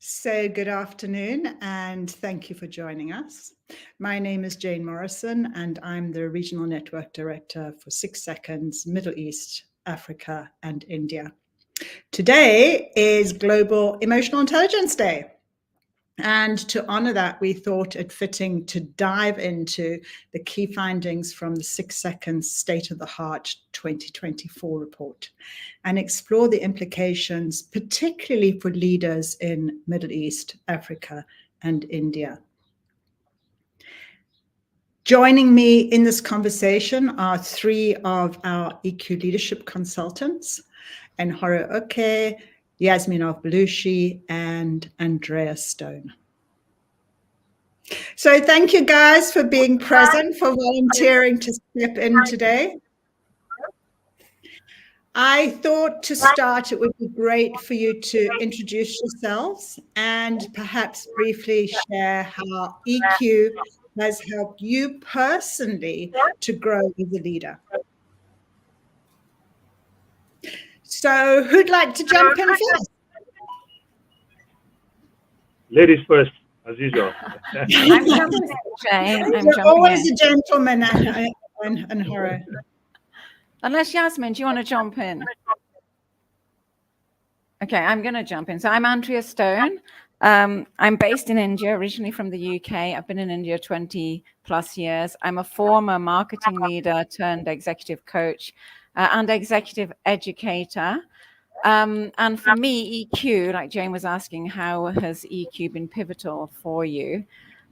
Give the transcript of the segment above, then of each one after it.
So good afternoon and thank you for joining us. My name is Jane Morrison and I'm the Regional Network Director for 6 Seconds, Middle East, Africa and India. Today is Global Emotional Intelligence Day. And to honor that, we thought it fitting to dive into the key findings from the 6 Seconds State of the Heart 2024 report and explore the implications, particularly for leaders in Middle East, Africa, and India. Joining me in this conversation are 3 of our EQ leadership consultants, Enhoro Okhae, Yasmin of Bulushi, and Andrea Stone. So thank you guys for being present, for volunteering to step in today. I thought to start, it would be great for you to introduce yourselves and perhaps briefly share how EQ has helped you personally to grow as a leader. So who'd like to jump in first? Ladies first, as usual. I'm jumping in, Jane. You're always a gentleman, and Horo. Unless Yasmin, do you want to jump in? Okay, I'm going to jump in. So I'm Andrea Stone. I'm based in India, originally from the UK. I've been in India 20 plus years. I'm a former marketing leader turned executive coach and executive educator. And for me, EQ, like Jane was asking, how has EQ been pivotal for you?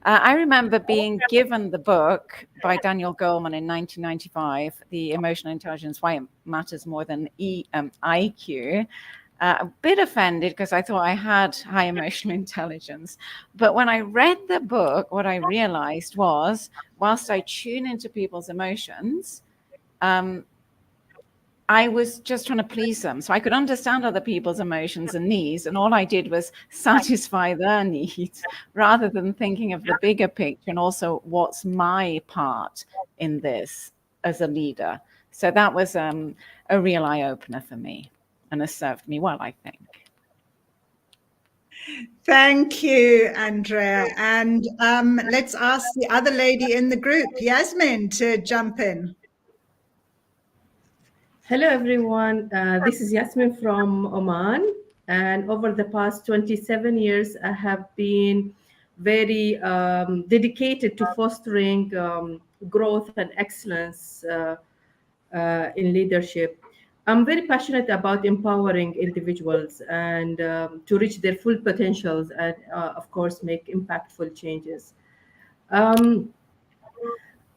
I remember being given the book by Daniel Goleman in 1995, The Emotional Intelligence, Why It Matters More Than IQ. A bit offended because I thought I had high emotional intelligence. But when I read the book, what I realized was, whilst I tune into people's emotions, I was just trying to please them. So I could understand other people's emotions and needs. And all I did was satisfy their needs rather than thinking of the bigger picture and also what's my part in this as a leader. So that was a real eye-opener for me and has served me well, I think. Thank you, Andrea. And let's ask the other lady in the group, Yasmin, to jump in. Hello, everyone. This is Yasmin from Oman. And over the past 27 years, I have been very dedicated to fostering growth and excellence in leadership. I'm very passionate about empowering individuals and to reach their full potentials and, of course, make impactful changes.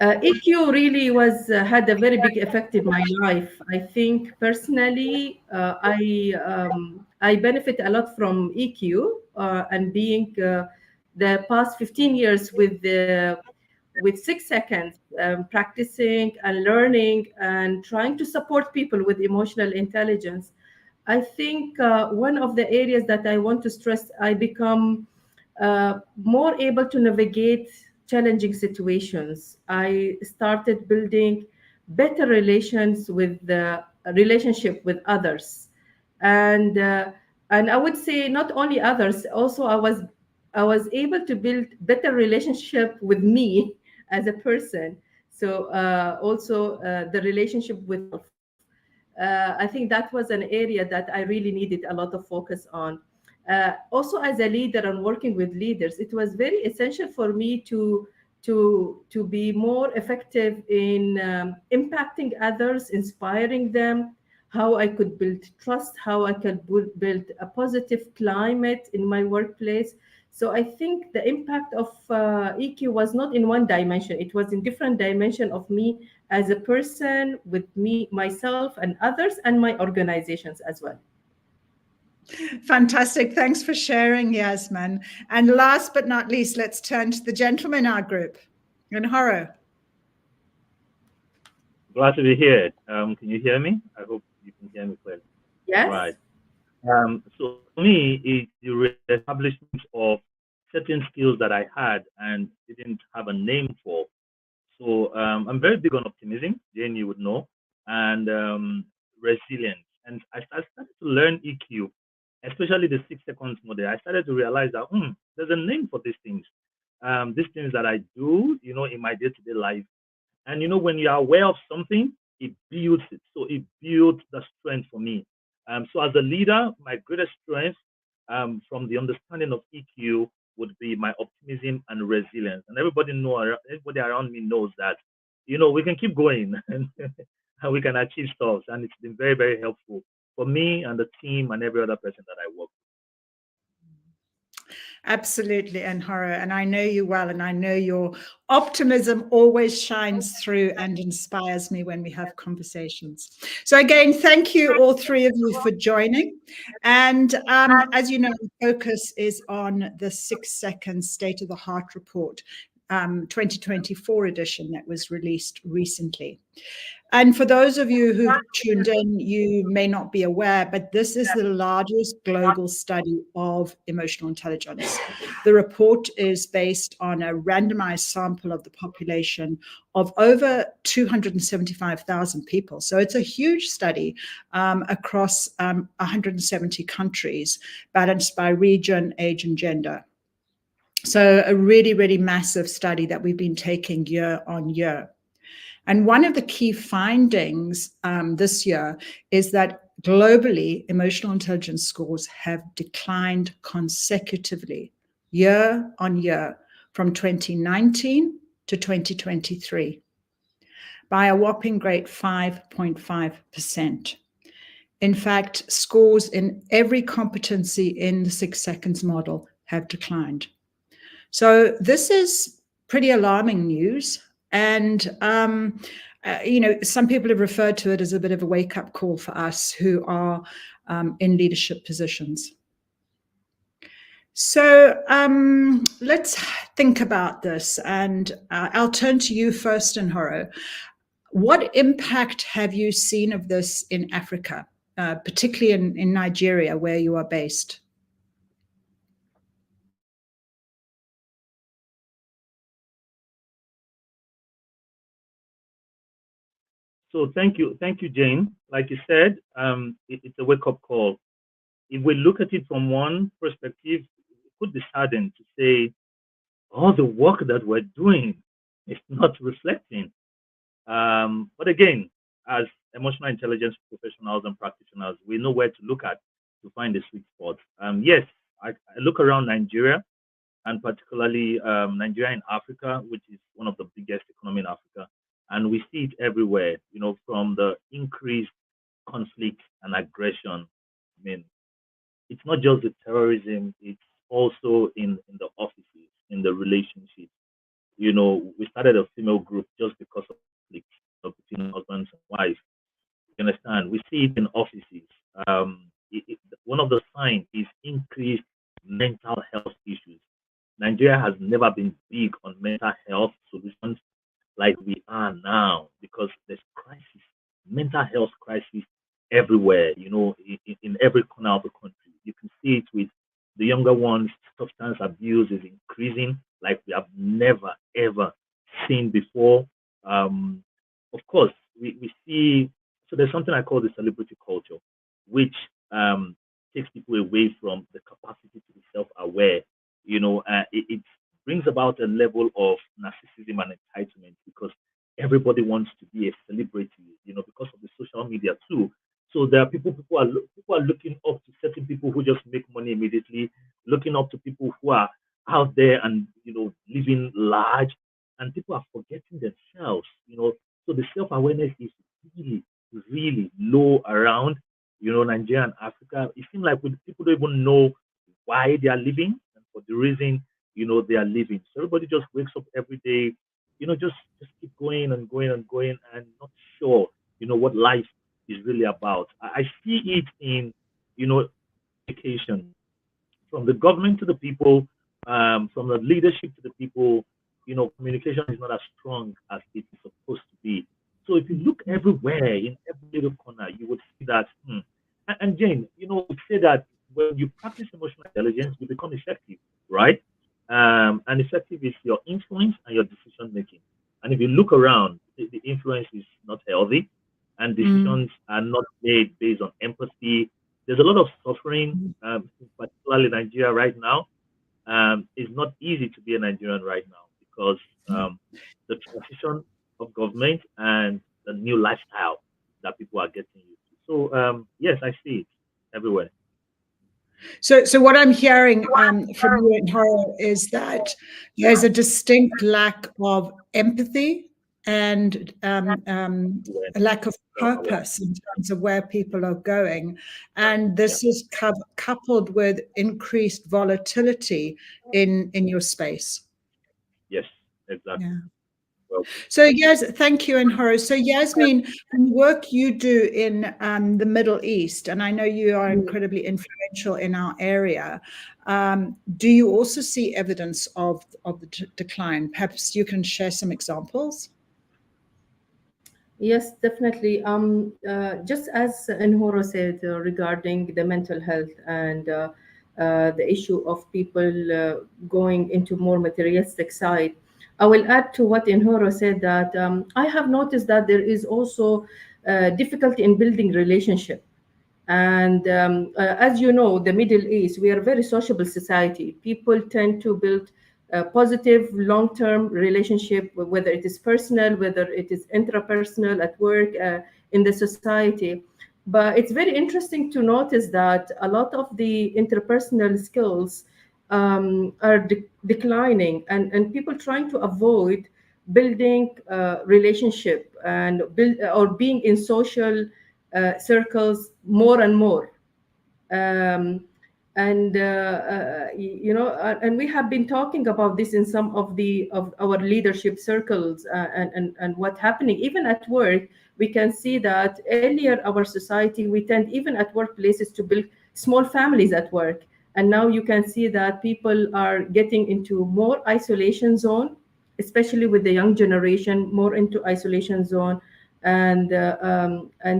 EQ really had a very big effect in my life. I think personally, I benefit a lot from EQ and being the past 15 years with 6 Seconds, practicing and learning and trying to support people with emotional intelligence. I think one of the areas that I want to stress, I become more able to navigate challenging situations. I started building better relationship with others, and I would say not only others. Also, I was able to build better relationship with me as a person. So also the relationship with. I think that was an area that I really needed a lot of focus on. Also, as a leader and working with leaders, it was very essential for me to be more effective in impacting others, inspiring them, how I could build trust, how I could build a positive climate in my workplace. So I think the impact of EQ was not in one dimension. It was in different dimension of me as a person, with me, myself, and others, and my organizations as well. Fantastic. Thanks for sharing, Yasmin. And last but not least, let's turn to the gentleman in our group, Enhoro. Glad to be here. Can you hear me? I hope you can hear me clearly. Yes. Right. So for me, it's the reestablishment of certain skills that I had and didn't have a name for. So I'm very big on optimism, Jane, you would know, and resilience. And I started to learn EQ especially the 6 seconds model, I started to realize that there's a name for these things. These things that I do, in my day-to-day life. And when you are aware of something, it builds it. So it builds the strength for me. So as a leader, my greatest strength from the understanding of EQ would be my optimism and resilience. And everybody around me knows that, we can keep going and we can achieve stuff. And it's been very, very helpful for me and the team and every other person that I work with. Absolutely, and Horo, and I know you well, and I know your optimism always shines through and inspires me when we have conversations. So again, thank you all three of you for joining. And as you know, the focus is on the 6-second State of the Heart report, 2024 edition that was released recently. And for those of you who've tuned in, you may not be aware, but this is the largest global study of emotional intelligence. The report is based on a randomized sample of the population of over 275,000 people. So it's a huge study across 170 countries, balanced by region, age, and gender. So a really, really massive study that we've been taking year on year. And one of the key findings this year is that globally, emotional intelligence scores have declined consecutively year on year from 2019 to 2023 by a whopping great 5.5%. In fact, scores in every competency in the 6 seconds model have declined. So this is pretty alarming news. And, some people have referred to it as a bit of a wake-up call for us who are in leadership positions. So let's think about this. And I'll turn to you first, Horo. What impact have you seen of this in Africa, particularly in Nigeria, where you are based? So thank you, Jane. Like you said, it's a wake-up call. If we look at it from one perspective, it could be saddened to say all the work that we're doing is not reflecting. But again, as emotional intelligence professionals and practitioners, we know where to look at to find the sweet spot. Yes, I look around Nigeria, and particularly Nigeria in Africa, which is one of the biggest economies in Africa. And we see it everywhere, from the increased conflict and aggression. I mean, it's not just the terrorism, it's also in the offices, in the relationships. We started a female group just because of conflict between husbands and wives. You understand? We see it in offices. One of the signs is increased mental health issues. Nigeria has never been big on mental health solutions like we are now, because there's mental health crisis everywhere, in every corner of the country. You can see it with the younger ones. Substance abuse is increasing like we have never, ever seen before. Of course, we see, so there's something I call the celebrity culture, which takes people away from the capacity to be self-aware. It brings about a level of narcissism and entitlement because everybody wants to be a celebrity, because of the social media too. So there are people are looking up to certain people who just make money immediately, looking up to people who are out there and living large, and people are forgetting themselves. So the self-awareness is really, really low around Nigeria and Africa. It seems like people don't even know why they are living and for the reason they are living. So everybody just wakes up every day, just keep going and going and going, and not sure what life is really about. I see it in education, from the government to the people, from the leadership to the people. Communication is not as strong as it is supposed to be. So if you look everywhere, in every little corner, you would see that. And Jane, we say that when you practice emotional intelligence, you become effective, right? And effective is your influence and your decision making. And if you look around, the influence is not healthy, and decisions are not made based on empathy there's a lot of suffering, particularly in Nigeria right now. It's not easy to be a Nigerian right now because the transition of government and the new lifestyle that people are getting used to. So yes, I see it everywhere. So what I'm hearing from you, Nharo, is that there's a distinct lack of empathy and a lack of purpose in terms of where people are going. And this is coupled with increased volatility in your space. Yes, exactly. Yeah. Well, So yes, thank you, Nharo. So Yasmin, from the work you do in the Middle East, and I know you are incredibly influential in our area, do you also see evidence of the decline? Perhaps you can share some examples. Yes, definitely. Just as Nhoro said regarding the mental health and the issue of people going into more materialistic side, I will add to what Nhoro said that I have noticed that there is also difficulty in building relationship. And as you know, the Middle East, we are a very sociable society. People tend to build a positive long-term relationship, whether it is personal, whether it is intrapersonal at work, in the society. But it's very interesting to notice that a lot of the interpersonal skills are declining, and people trying to avoid building relationship and build or being in social circles more and more. Um, and and we have been talking about this in some of our leadership circles, and what's happening even at work. We can see that earlier our society, we tend even at workplaces to build small families at work, and now you can see that people are getting into more isolation zone, especially with the young generation, more into isolation zone, and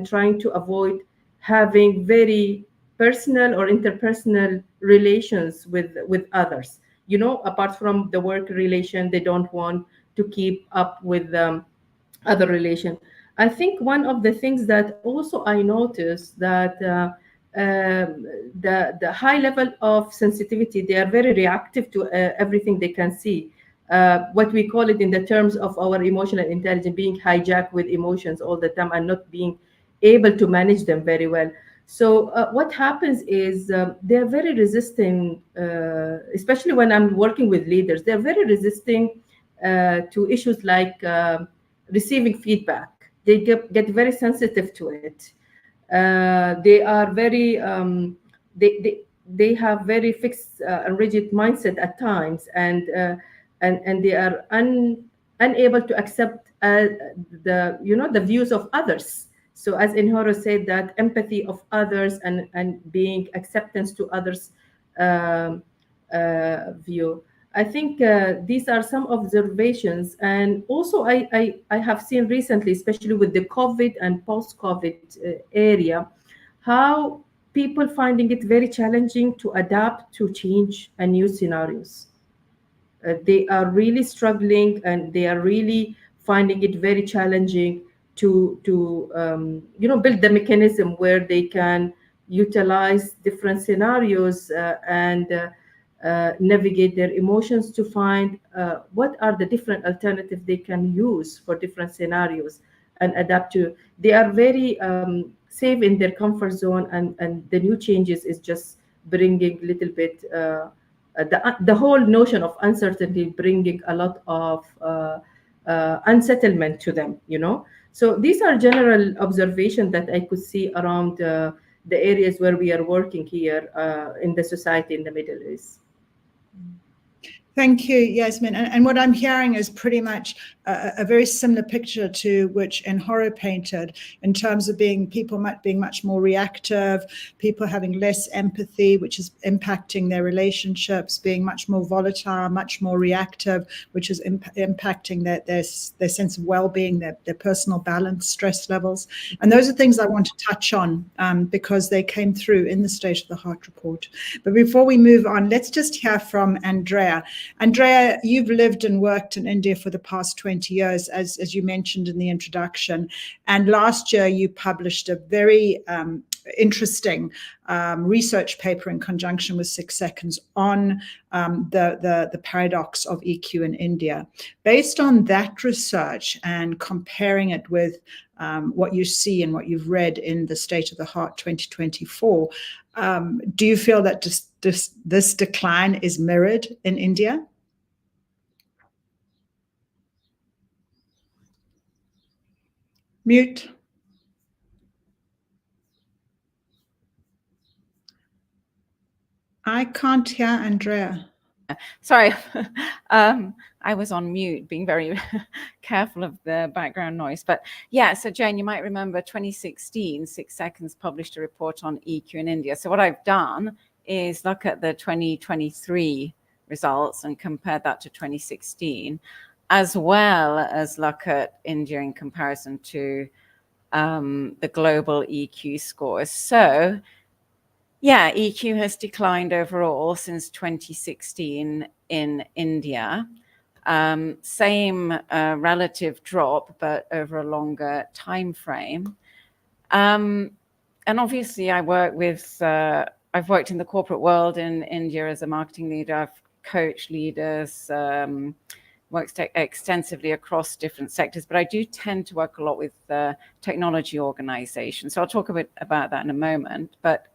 trying to avoid having very personal or interpersonal relations with others. Apart from the work relation, they don't want to keep up with other relation. I think one of the things that also I noticed that the high level of sensitivity, they are very reactive to everything they can see. What we call it in the terms of our emotional intelligence, being hijacked with emotions all the time and not being able to manage them very well. So what happens is they're very resisting, especially when I'm working with leaders, they're very resisting to issues like receiving feedback. They get very sensitive to it. They are very, they have very fixed and rigid mindset at times, and they are unable to accept the views of others. So as Inhoro said, that empathy of others and being acceptance to others view. I think these are some observations. And also I have seen recently, especially with the COVID and post-COVID area, how people finding it very challenging to adapt to change and new scenarios. They are really struggling, and they are really finding it very challenging to build the mechanism where they can utilize different scenarios and navigate their emotions to find what are the different alternatives they can use for different scenarios and adapt to. They are very safe in their comfort zone, and the new changes is just bringing a little bit the whole notion of uncertainty, bringing a lot of unsettlement to them. So these are general observations that I could see around the areas where we are working here in the society in the Middle East. Thank you, Yasmin. And what I'm hearing is pretty much a very similar picture to which Nhoro painted, in terms of people being much more reactive, people having less empathy, which is impacting their relationships, being much more volatile, much more reactive, which is impacting their sense of well-being, their personal balance, stress levels. And those are things I want to touch on because they came through in the State of the Heart report. But before we move on, let's just hear from Andrea. Andrea, you've lived and worked in India for the past 20 years, as you mentioned in the introduction. And last year you published a very interesting research paper in conjunction with 6 Seconds on the paradox of EQ in India. Based on that research and comparing it with what you see and what you've read in the State of the Heart 2024, do you feel that this decline is mirrored in India? Mute. I can't hear Andrea. Sorry, I was on mute, being very careful of the background noise. But yeah, so Jane, you might remember 2016, 6 Seconds published a report on EQ in India. So what I've done is look at the 2023 results and compare that to 2016, as well as look at India in comparison to the global EQ scores. So yeah, EQ has declined overall since 2016 in India. Same relative drop, but over a longer time frame. And obviously, I've worked in the corporate world in India as a marketing leader. I've coached leaders, worked extensively across different sectors, but I do tend to work a lot with technology organizations. So I'll talk a bit about that in a moment. But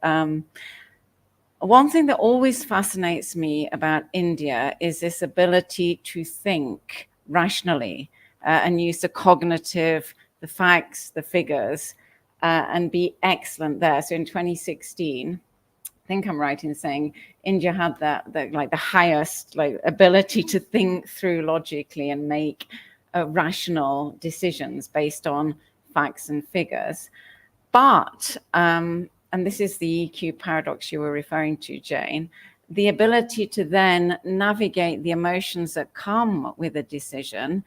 one thing that always fascinates me about India is this ability to think rationally and use the cognitive, the facts, the figures, and be excellent there. So in 2016, I think I'm right in saying India had the highest ability to think through logically and make rational decisions based on facts and figures. But and this is the EQ paradox you were referring to, Jane, the ability to then navigate the emotions that come with a decision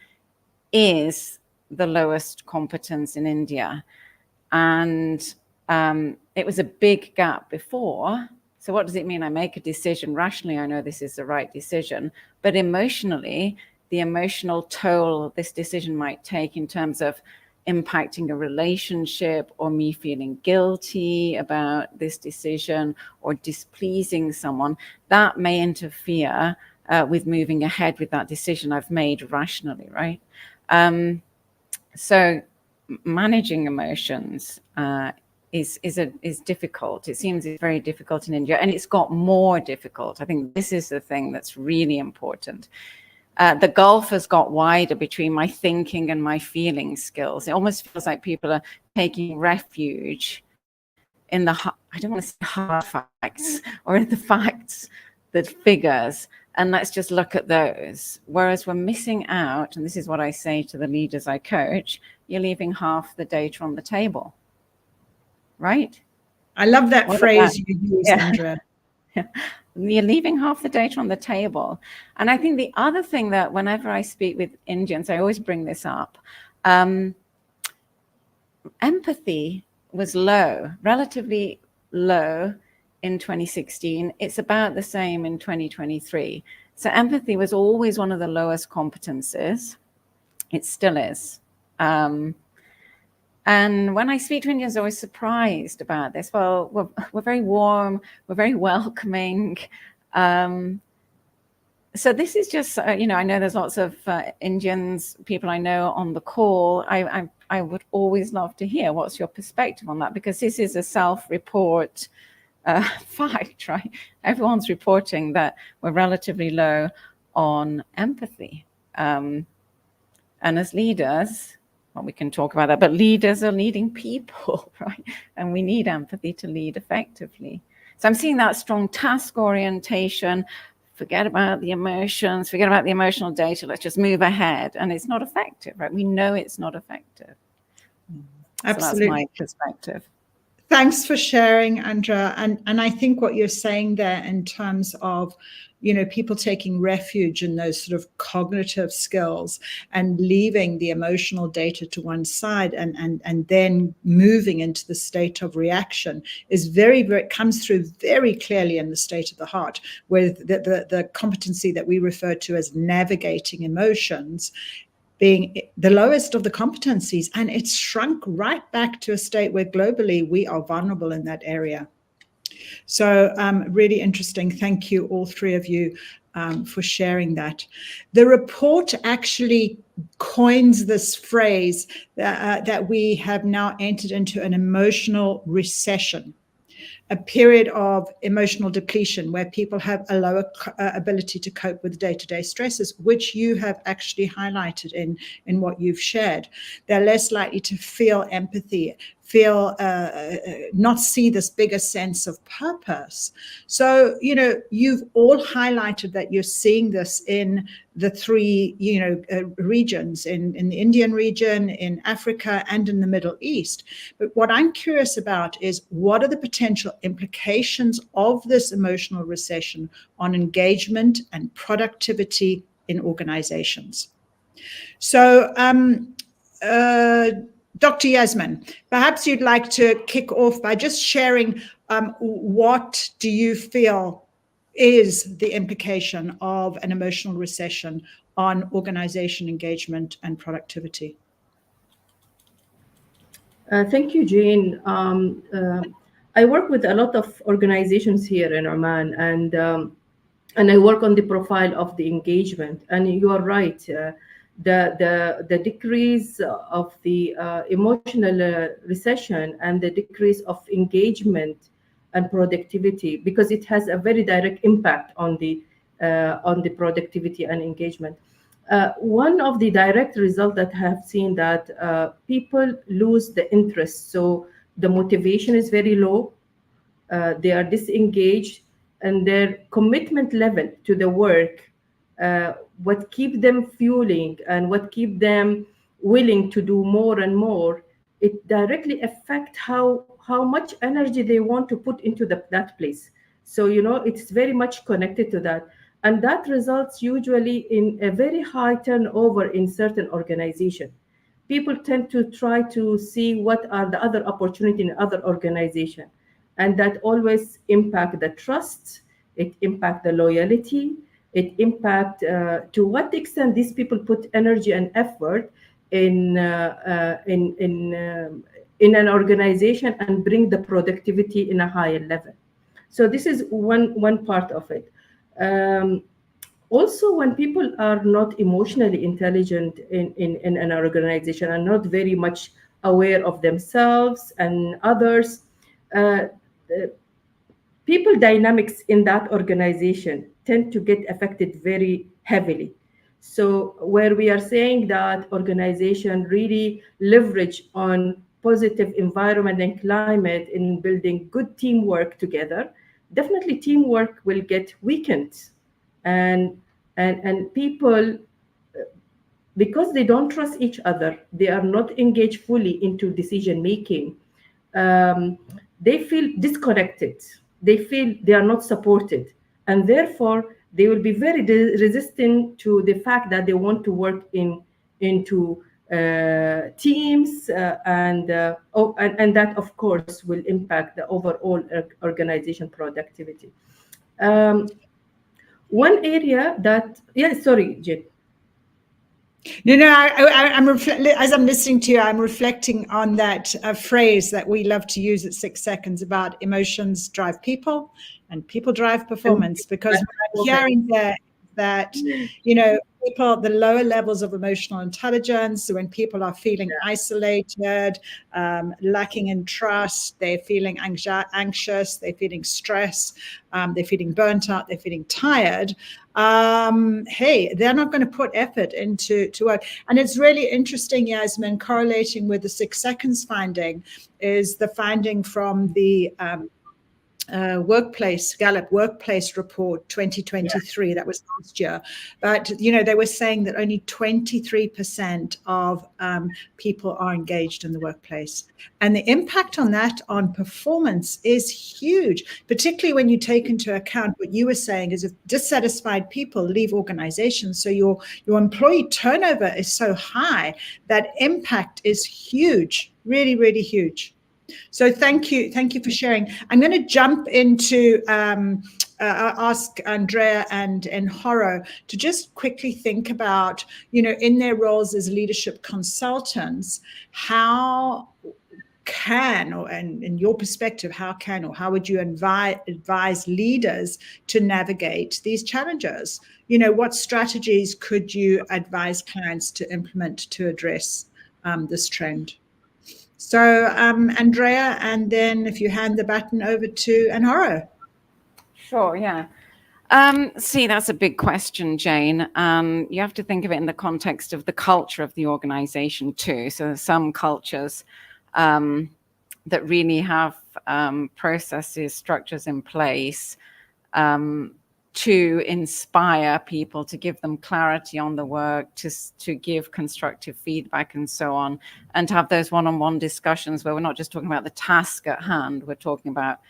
is the lowest competence in India. And it was a big gap before. So what does it mean? I make a decision rationally, I know this is the right decision, but emotionally, the emotional toll this decision might take in terms of impacting a relationship or me feeling guilty about this decision or displeasing someone, that may interfere with moving ahead with that decision I've made rationally, right? So managing emotions is difficult. It seems it's very difficult in India, and it's got more difficult. I think this is the thing that's really important. The gulf has got wider between my thinking and my feeling skills. It almost feels like people are taking refuge in the, I don't want to say hard facts, or in the facts, the figures, and let's just look at those. Whereas we're missing out, and this is what I say to the leaders I coach, you're leaving half the data on the table, right? I love that phrase you use, Andrea. You're leaving half the data on the table. And I think the other thing that whenever I speak with Indians, I always bring this up, empathy was low, relatively low in 2016. It's about the same in 2023. So empathy was always one of the lowest competencies. It still is. And when I speak to Indians, I'm always surprised about this. Well, we're very warm, we're very welcoming. So this is just, I know there's lots of Indians, people I know on the call. I would always love to hear what's your perspective on that, because this is a self-report fact, right? Everyone's reporting that we're relatively low on empathy. And as leaders, well, we can talk about that, but leaders are leading people, right? And we need empathy to lead effectively. So I'm seeing that strong task orientation, forget about the emotions, forget about the emotional data, let's just move ahead. And it's not effective, right? We know it's not effective. Absolutely. So that's my perspective. Thanks for sharing, Andrea. And I think what you're saying there in terms of, people taking refuge in those sort of cognitive skills and leaving the emotional data to one side and then moving into the state of reaction is very, very, comes through very clearly in the State of the Heart, where the competency that we refer to as navigating emotions being the lowest of the competencies, and it's shrunk right back to a state where globally we are vulnerable in that area. So really interesting. Thank you, all three of you, for sharing that. The report actually coins this phrase that we have now entered into an emotional recession, a period of emotional depletion where people have a lower ability to cope with day-to-day stresses, which you have actually highlighted in what you've shared. They're less likely to feel empathy, feel not see this bigger sense of purpose. So, you know, you've all highlighted that you're seeing this in the three, you know, regions, in the Indian region, in Africa, and in the Middle East. But what I'm curious about is, what are the potential implications of this emotional recession on engagement and productivity in organizations? So, Dr. Yasmin, perhaps you'd like to kick off by just sharing what do you feel is the implication of an emotional recession on organization engagement and productivity? Thank you, Jane. I work with a lot of organizations here in Oman, and I work on the profile of the engagement. And you are right, the decrease of the emotional recession and the decrease of engagement and productivity, because it has a very direct impact on the productivity and engagement. One of the direct results that I have seen that people lose the interest. So the motivation is very low. They are disengaged, and their commitment level to the work, what keep them fueling and what keep them willing to do more and more, it directly affect how much energy they want to put into that place. So, you know, it's very much connected to that. And that results usually in a very high turnover in certain organizations. People tend to try to see what are the other opportunities in other organizations. And that always impact the trust, it impact the loyalty, it impact to what extent these people put energy and effort in an organization and bring the productivity in a higher level. So this is one part of it. Also, when people are not emotionally intelligent in an organization and not very much aware of themselves and others, people dynamics in that organization tend to get affected very heavily. So where we are saying that organization really leverage on positive environment and climate in building good teamwork together, definitely teamwork will get weakened. And people, because they don't trust each other, they are not engaged fully into decision making. They feel disconnected. They feel they are not supported, and therefore they will be very resistant to the fact that they want to work into teams, and that of course will impact the overall organization productivity. One area that, yeah, sorry, Jen. No, I'm as I'm listening to you, I'm reflecting on that phrase that we love to use at 6 Seconds about emotions drive people and people drive performance, because what I'm hearing there that, you know, people, the lower levels of emotional intelligence, when people are feeling isolated, lacking in trust, they're feeling anxious, they're feeling stress, they're feeling burnt out, they're feeling tired. Hey, they're not going to put effort into work. And it's really interesting, Yasmin, correlating with the 6 Seconds finding is the finding from the Gallup workplace report 2023, that was last year. But, you know, they were saying that only 23% of people are engaged in the workplace. And the impact on that on performance is huge, particularly when you take into account what you were saying is if dissatisfied people leave organizations. So your employee turnover is so high, that impact is huge, really, really huge. So thank you for sharing. I'm going to jump into ask Andrea and Horo to just quickly think about, in their roles as leadership consultants, how can, or and in your perspective, how would you advise leaders to navigate these challenges? What strategies could you advise clients to implement to address this trend? So Andrea, and then if you hand the baton over to Anhoro. Sure, yeah. See, that's a big question, Jane. You have to think of it in the context of the culture of the organization too. So some cultures that really have processes, structures in place to inspire people, to give them clarity on the work, to give constructive feedback and so on, and to have those one-on-one discussions where we're not just talking about the task at hand, we're talking about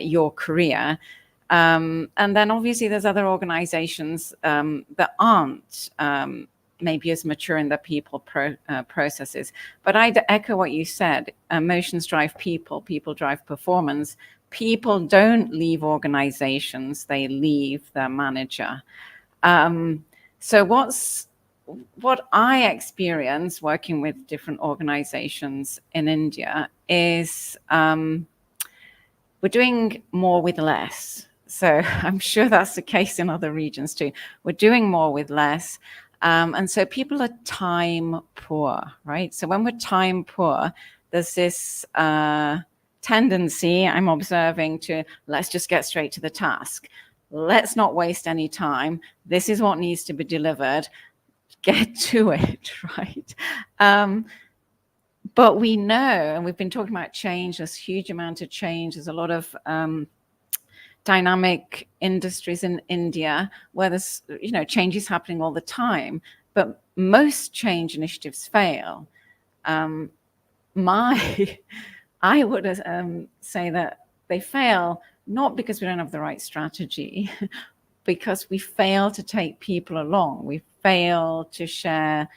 your career. And then obviously there's other organizations that aren't maybe as mature in their people processes. But I'd echo what you said. Emotions drive people, people drive performance. People don't leave organizations, they leave their manager. So what I experience working with different organizations in India is we're doing more with less. So I'm sure that's the case in other regions too. We're doing more with less. And so people are time poor, right? So when we're time poor, there's this tendency I'm observing to, let's just get straight to the task. Let's not waste any time. This is what needs to be delivered. Get to it, right? But we know, and we've been talking about change, there's a huge amount of change. There's a lot of dynamic industries in India where there's, change is happening all the time, but most change initiatives fail. I would say that they fail not because we don't have the right strategy, because we fail to take people along. We fail to share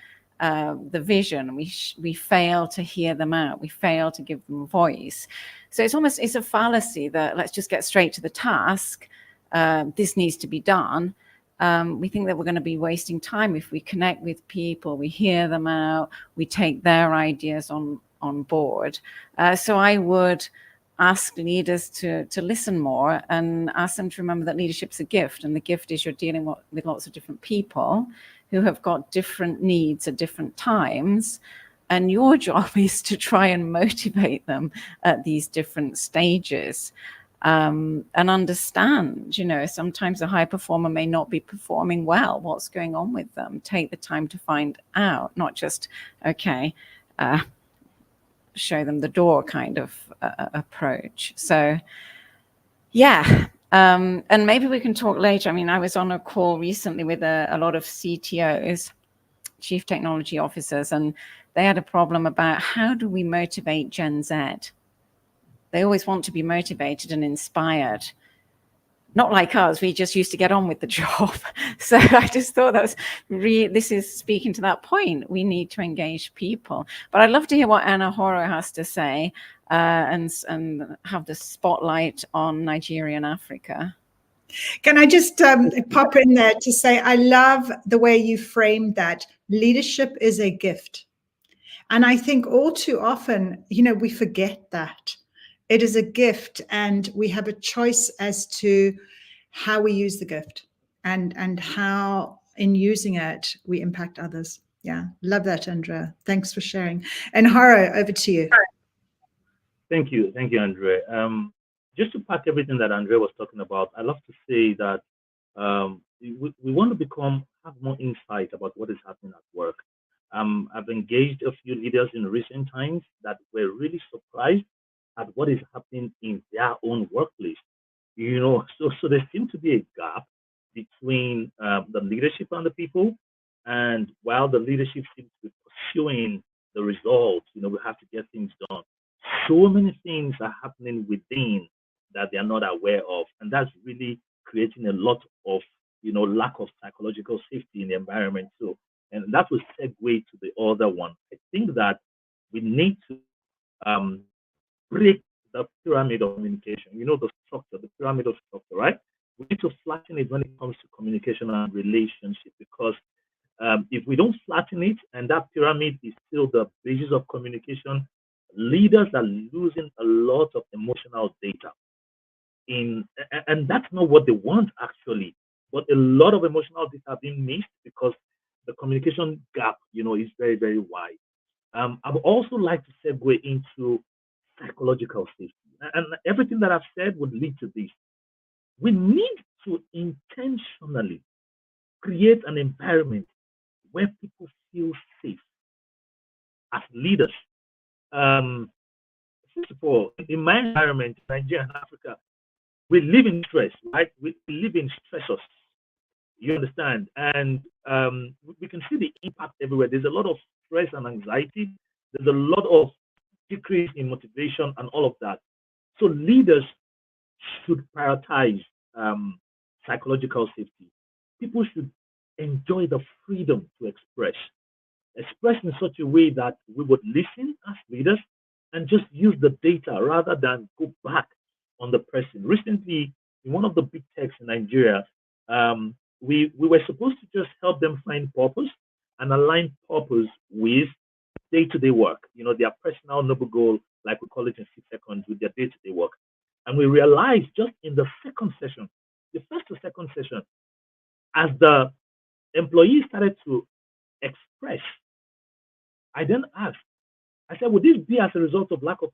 the vision. We fail to hear them out. We fail to give them a voice. So it's a fallacy that let's just get straight to the task. This needs to be done. We think that we're going to be wasting time if we connect with people, we hear them out, we take their ideas on board. So I would ask leaders to listen more and ask them to remember that leadership's a gift, and the gift is you're dealing with lots of different people who have got different needs at different times, and your job is to try and motivate them at these different stages, and understand, sometimes a high performer may not be performing well. What's going on with them? Take the time to find out, not just, show them the door kind of approach. So, yeah. And maybe we can talk later. I mean, I was on a call recently with a lot of CTOs, chief technology officers, and they had a problem about how do we motivate Gen Z? They always want to be motivated and inspired. Not like us, we just used to get on with the job. So I just thought this is speaking to that point. We need to engage people. But I'd love to hear what Anhoro has to say and have the spotlight on Nigeria and Africa. Can I just pop in there to say, I love the way you framed that. Leadership is a gift. And I think all too often, we forget that. It is a gift, and we have a choice as to how we use the gift and how in using it, we impact others. Yeah, love that, Andrea. Thanks for sharing. And Haro, over to you. Thank you, Andrea. Just to pack everything that Andrea was talking about, I love to say that we want to have more insight about what is happening at work. I've engaged a few leaders in recent times that were really surprised at what is happening in their own workplace. So there seems to be a gap between the leadership and the people. And while the leadership seems to be pursuing the results, we have to get things done. So many things are happening within that they are not aware of. And that's really creating a lot of, lack of psychological safety in the environment. So, and that will segue to the other one. I think that we need to break the pyramid of communication. The structure, the pyramid of structure, right? we need to flatten it when it comes to communication and relationship, because if we don't flatten it, and that pyramid is still the basis of communication, leaders are losing a lot of emotional data. And that's not what they want actually. But a lot of emotional data are being missed because the communication gap, is very, very wide. I would also like to segue into psychological safety. And everything that I've said would lead to this. We need to intentionally create an environment where people feel safe as leaders. First of all, in my environment, Nigeria and Africa, we live in stress, right? We live in stressors. You understand? And we can see the impact everywhere. There's a lot of stress and anxiety. There's a lot of decrease in motivation and all of that. So leaders should prioritize psychological safety. People should enjoy the freedom to express in such a way that we would listen as leaders and just use the data rather than go back on the person. Recently, in one of the big techs in Nigeria, we were supposed to just help them find purpose and align purpose with day-to-day work, their personal noble goal, like we call it in 6 seconds, with their day-to-day work. And we realized just in the second session, the first to second session, as the employees started to express, I then asked, I said, would this be as a result of lack of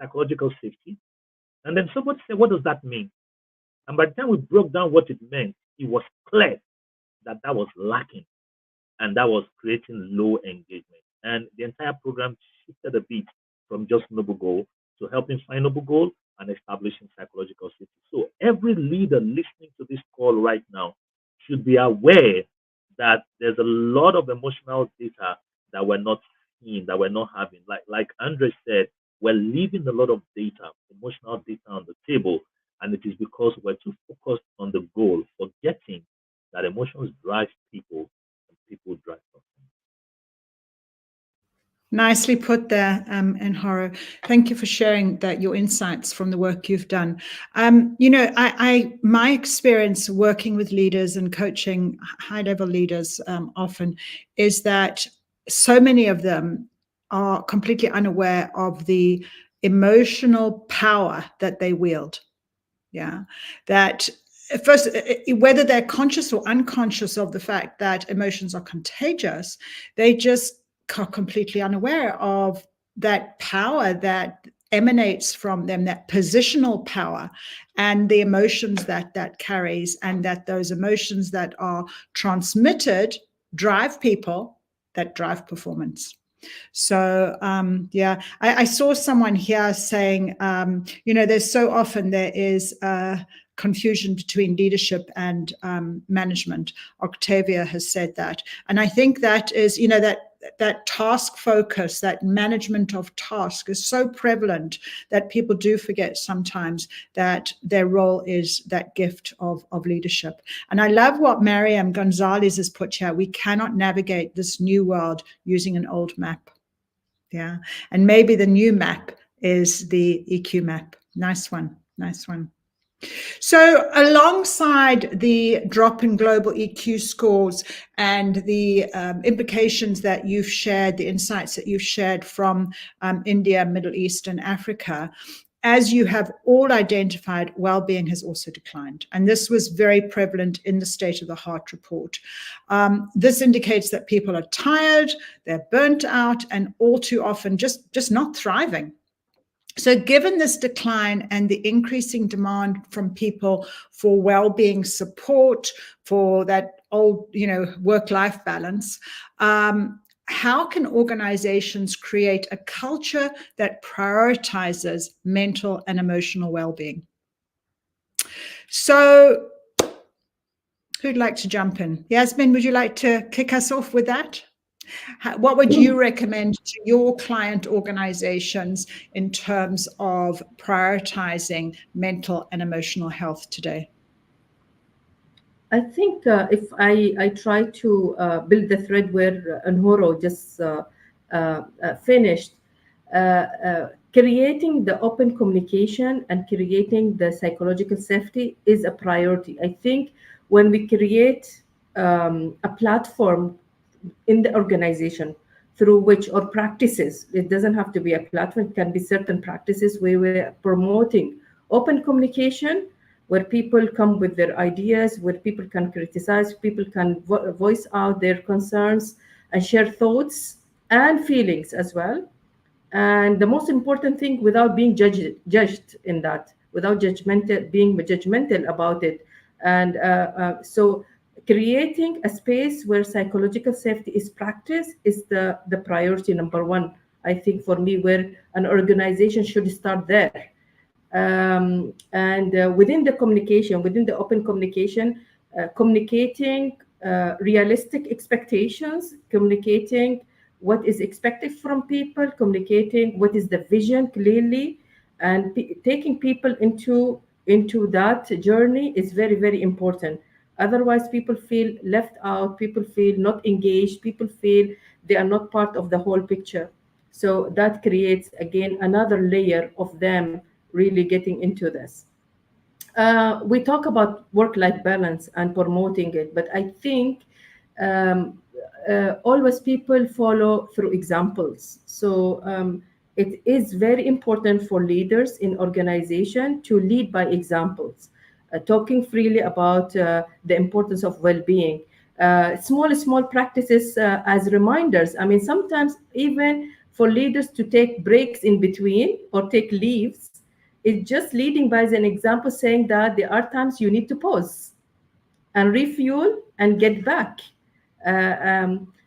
psychological safety? And then somebody said, what does that mean? And by the time we broke down what it meant, it was clear that that was lacking and that was creating low engagement. And the entire program shifted a bit from just noble goal to helping find noble goal and establishing psychological safety. So every leader listening to this call right now should be aware that there's a lot of emotional data that we're not seeing, that we're not having. Like Andre said, we're leaving a lot of data, emotional data on the table, and it is because we're too focused on the goal, forgetting that emotions drive people and people drive us. Nicely put there, Nhoro. Thank you for sharing your insights from the work you've done. My experience working with leaders and coaching high-level leaders often is that so many of them are completely unaware of the emotional power that they wield. Yeah, that first, whether they're conscious or unconscious of the fact that emotions are contagious, they just are completely unaware of that power that emanates from them, that positional power and the emotions that carries, and that those emotions that are transmitted drive people, that drive performance. So I saw someone here saying, there's so often there is confusion between leadership and management. Octavia has said that. And I think that is, that task focus, that management of task is so prevalent that people do forget sometimes that their role is that gift of leadership. And I love what Mariam Gonzalez has put here. We cannot navigate this new world using an old map. Yeah. And maybe the new map is the EQ map. Nice one. Nice one. So alongside the drop in global EQ scores and the implications that you've shared, the insights that you've shared from India, Middle East, and Africa, as you have all identified, well-being has also declined. And this was very prevalent in the State of the Heart report. This indicates that people are tired, they're burnt out, and all too often just not thriving. So given this decline and the increasing demand from people for well-being support, for that old, work-life balance, how can organizations create a culture that prioritizes mental and emotional well-being? So who'd like to jump in? Yasmin, would you like to kick us off with that? What would you recommend to your client organizations in terms of prioritizing mental and emotional health today? I think if I try to build the thread where Nhoro just finished, can creating the open communication and creating the psychological safety is a priority. I think when we create a platform in the organization through which, or practices, it doesn't have to be a platform, it can be certain practices where we're promoting open communication, where people come with their ideas, where people can criticize, people can voice out their concerns and share thoughts and feelings as well. And the most important thing, without being judged in that, without being judgmental about it. And so creating a space where psychological safety is practiced is the priority number one, I think, for me, where an organization should start there. And within the communication, within the open communication, communicating realistic expectations, communicating what is expected from people, communicating what is the vision clearly, and taking people into that journey is very, very important. Otherwise, people feel left out, people feel not engaged, people feel they are not part of the whole picture. So that creates, again, another layer of them really getting into this. We talk about work-life balance and promoting it, but I think um, always people follow through examples. So it is very important for leaders in organization to lead by examples, talking freely about the importance of well-being. Small practices as reminders. I mean, sometimes even for leaders to take breaks in between or take leaves, it's just leading by an example, saying that there are times you need to pause and refuel and get back.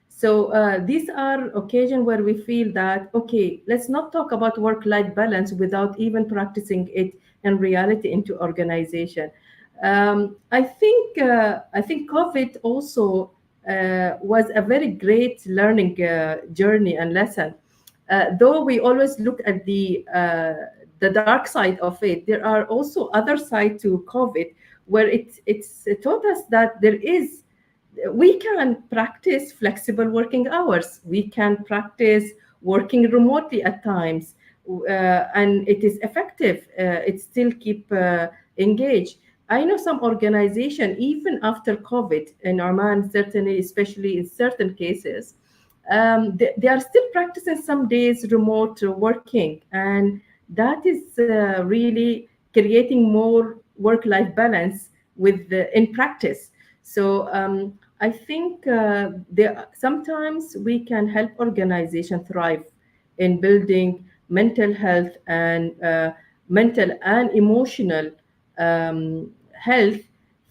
So these are occasions where we feel that, okay, let's not talk about work-life balance without even practicing it in reality into organization. I think COVID also was a very great learning journey and lesson. Though we always look at the dark side of it, there are also other side to COVID, where it's taught us that we can practice flexible working hours. We can practice working remotely at times, and it is effective. It still keep engaged. I know some organization, even after COVID in Oman, certainly, especially in certain cases, they are still practicing some days remote working, and that is really creating more work-life balance in practice. So I think sometimes we can help organization thrive in building mental and emotional health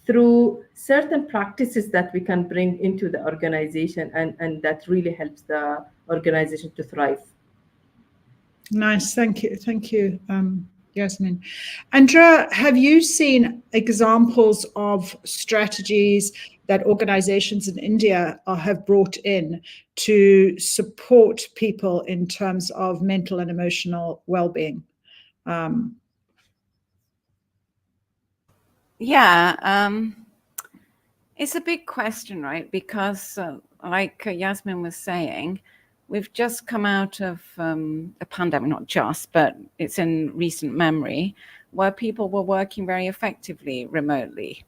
through certain practices that we can bring into the organization, and that really helps the organization to thrive. Nice, thank you, Yasmin. Andrea, have you seen examples of strategies that organizations in India have brought in to support people in terms of mental and emotional well-being? It's a big question, right? Because like Yasmin was saying, we've just come out of a pandemic, not just, but it's in recent memory, where people were working very effectively remotely.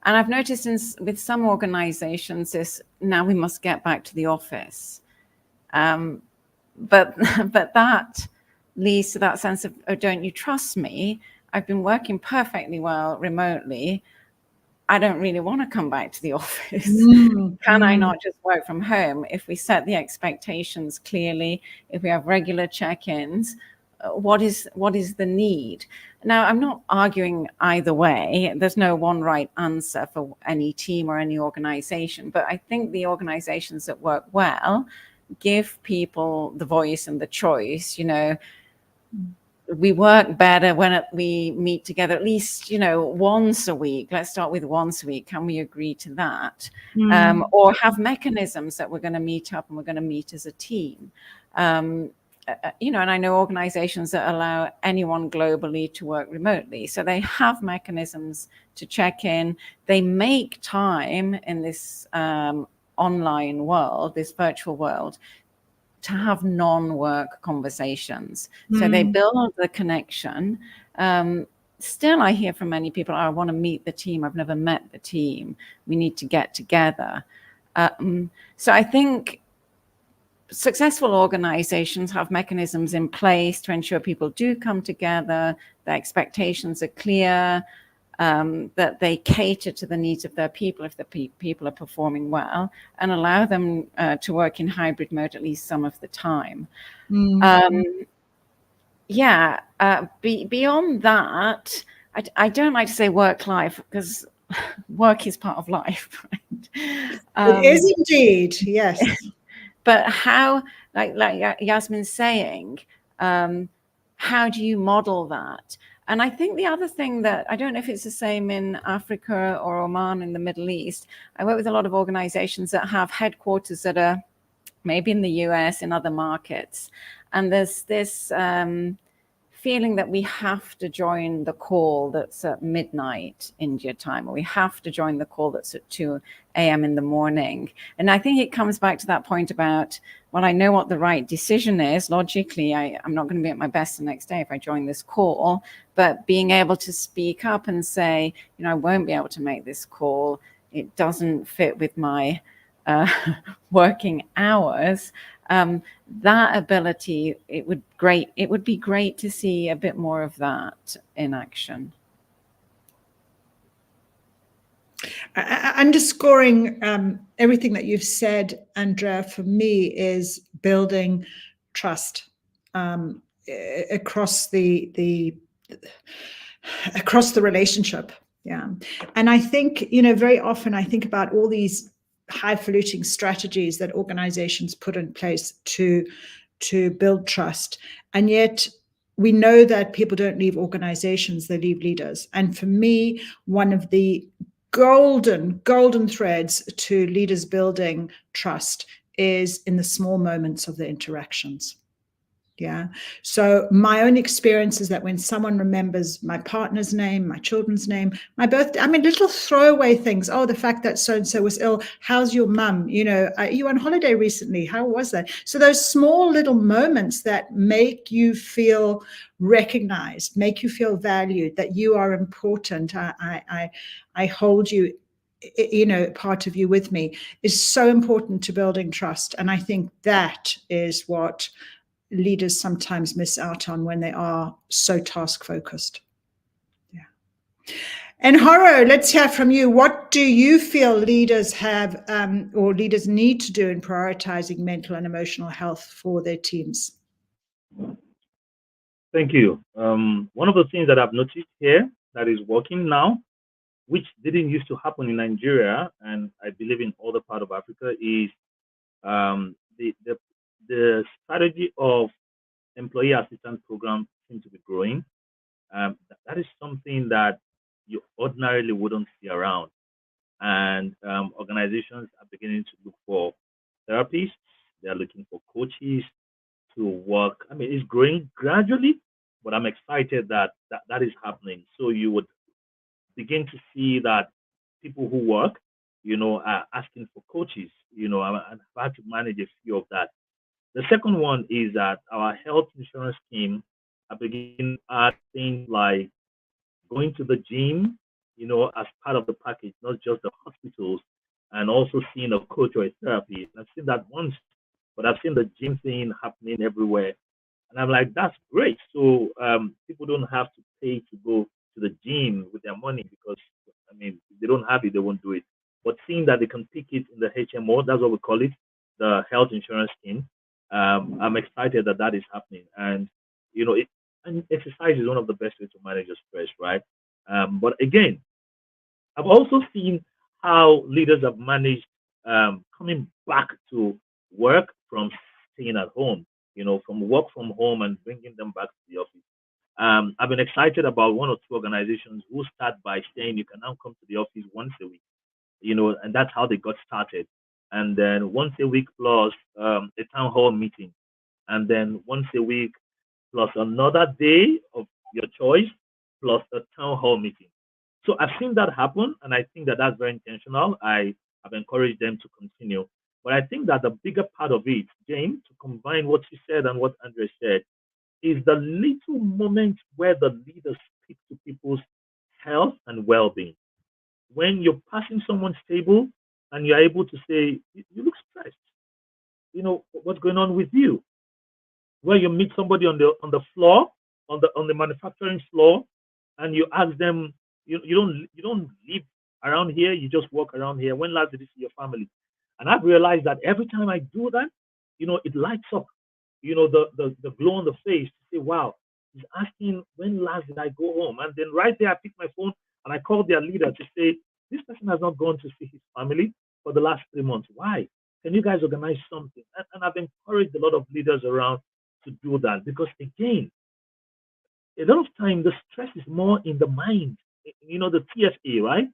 And I've noticed with some organizations is now we must get back to the office. But that leads to that sense of, oh, don't you trust me? I've been working perfectly well remotely. I don't really want to come back to the office. Can I not just work from home? If we set the expectations clearly, if we have regular check-ins, what is the need? Now, I'm not arguing either way. There's no one right answer for any team or any organization, but I think the organizations that work well give people the voice and the choice. We work better when we meet together at least, once a week. Let's start with once a week. Can we agree to that? Or have mechanisms that we're going to meet up and we're going to meet as a team. And I know organizations that allow anyone globally to work remotely. So they have mechanisms to check in. They make time in this online world, this virtual world, to have non-work conversations. So they build the connection. Still, I hear from many people, I want to meet the team. I've never met the team. We need to get together. So I think successful organizations have mechanisms in place to ensure people do come together, their expectations are clear, that they cater to the needs of their people if the people are performing well, and allow them to work in hybrid mode at least some of the time. Beyond that, I don't like to say work-life because work is part of life, right? It is indeed, yes. But how, like Yasmin's saying, how do you model that? And I think the other thing that, I don't know if it's the same in Africa or Oman in the Middle East, I work with a lot of organizations that have headquarters that are maybe in the US, in other markets. And there's this feeling that we have to join the call that's at midnight India time, or we have to join the call that's at 2 a.m. in the morning. And I think it comes back to that point about, well, I know what the right decision is. Logically, I'm not going to be at my best the next day if I join this call, but being able to speak up and say, you know, I won't be able to make this call. It doesn't fit with my working hours. That ability, it would be great to see a bit more of that in action. Underscoring everything that you've said, Andrea, for me is building trust across the relationship. Yeah. And I think, you know, very often I think about all these highfalutin strategies that organizations put in place to build trust. And yet we know that people don't leave organizations, they leave leaders. And for me, one of the golden threads to leaders building trust is in the small moments of the interactions. Yeah. So my own experience is that when someone remembers my partner's name, my children's name, my birthday, I mean, little throwaway things. Oh, the fact that so-and-so was ill. How's your mum? You know, are you on holiday recently? How was that? So those small little moments that make you feel recognized, make you feel valued, that you are important. I hold you, you know, part of you with me, is so important to building trust. And I think that is what leaders sometimes miss out on when they are so task focused. Yeah. And Horo, let's hear from you. What do you feel leaders have or leaders need to do in prioritizing mental and emotional health for their teams? Thank you. One of the things that I've noticed here that is working now, which didn't used to happen in Nigeria, and I believe in other part of Africa, is the strategy of employee assistance program seems to be growing. That is something that you ordinarily wouldn't see around. And organizations are beginning to look for therapists. They're looking for coaches to work. I mean, it's growing gradually, but I'm excited that is happening. So you would begin to see that people who work, you know, are asking for coaches, you know, and I've had to manage a few of that. The second one is that our health insurance scheme are beginning to add things like going to the gym, you know, as part of the package, not just the hospitals, and also seeing a coach or a therapist. I've seen that once, but I've seen the gym thing happening everywhere. And I'm like, that's great. So people don't have to pay to go to the gym with their money because, I mean, if they don't have it, they won't do it. But seeing that they can pick it in the HMO, that's what we call it, the health insurance scheme. I'm excited that that is happening. And, you know, and exercise is one of the best ways to manage your stress, right? But again, I've also seen how leaders have managed coming back to work from staying at home, you know, from work from home and bringing them back to the office. I've been excited about one or two organizations who start by saying you can now come to the office once a week, you know, and that's how they got started. And then once a week plus a town hall meeting, and then once a week plus another day of your choice plus a town hall meeting. So I've seen that happen, and I think that that's very intentional. I have encouraged them to continue. But I think that the bigger part of it, Jane, to combine what you said and what Andrea said, is the little moments where the leaders speak to people's health and well-being. When you're passing someone's table and you're able to say, you look stressed. You know, what's going on with you? Where you meet somebody on the floor, on the manufacturing floor, and you ask them, you don't live around here, you just walk around here. When last did you see your family? And I've realized that every time I do that, it lights up, the glow on the face to say, wow, he's asking when last did I go home? And then right there I pick my phone and I call their leader to say, this person has not gone to see his family for the last 3 months. Why? Can you guys organize something? And I've encouraged a lot of leaders around to do that, because again, a lot of time the stress is more in the mind. The TFA, right?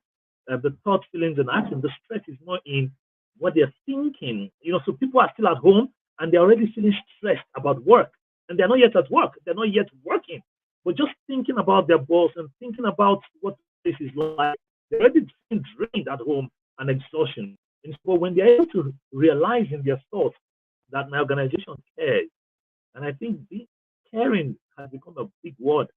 The thoughts, feelings, and action. The stress is more in what they're thinking. So people are still at home and they're already feeling stressed about work, and they're not yet at work. They're not yet working, but just thinking about their boss and thinking about what this is like, they're already feeling drained at home and exhaustion. And so when they're able to realize in their thoughts that my organization cares, and I think caring has become a big word.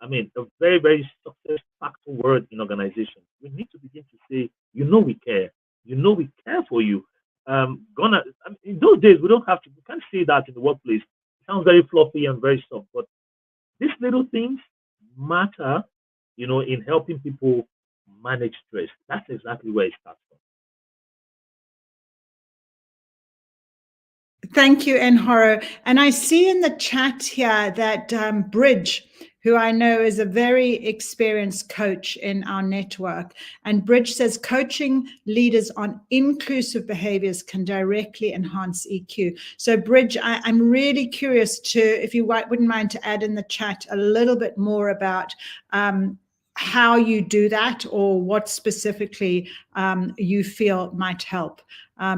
I mean, a very, very success factor word in organizations. We need to begin to say, we care. We care for you. In those days, we can't say that in the workplace. It sounds very fluffy and very soft, but these little things matter, in helping people manage stress. That's exactly where it starts from. Thank you, Nhoro. And I see in the chat here that Bridge, who I know is a very experienced coach in our network, and Bridge says coaching leaders on inclusive behaviors can directly enhance EQ. So Bridge, I'm really curious if you wouldn't mind to add in the chat a little bit more about how you do that, or what specifically you feel might help.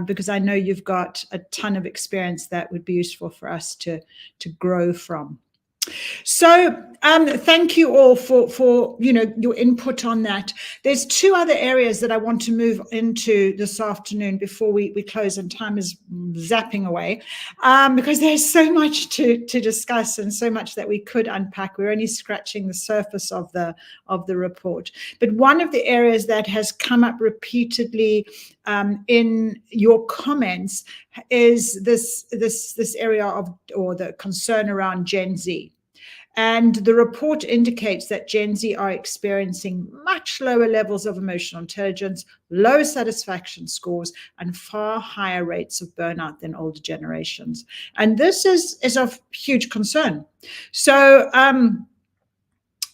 Because I know you've got a ton of experience that would be useful for us to grow from. So thank you all for your input on that. There's two other areas that I want to move into this afternoon before we close, and time is zapping away, because there's so much to discuss and so much that we could unpack. We're only scratching the surface of the report. But one of the areas that has come up repeatedly in your comments is this area or the concern around Gen Z. And the report indicates that Gen Z are experiencing much lower levels of emotional intelligence, low satisfaction scores, and far higher rates of burnout than older generations. And this is of huge concern. So,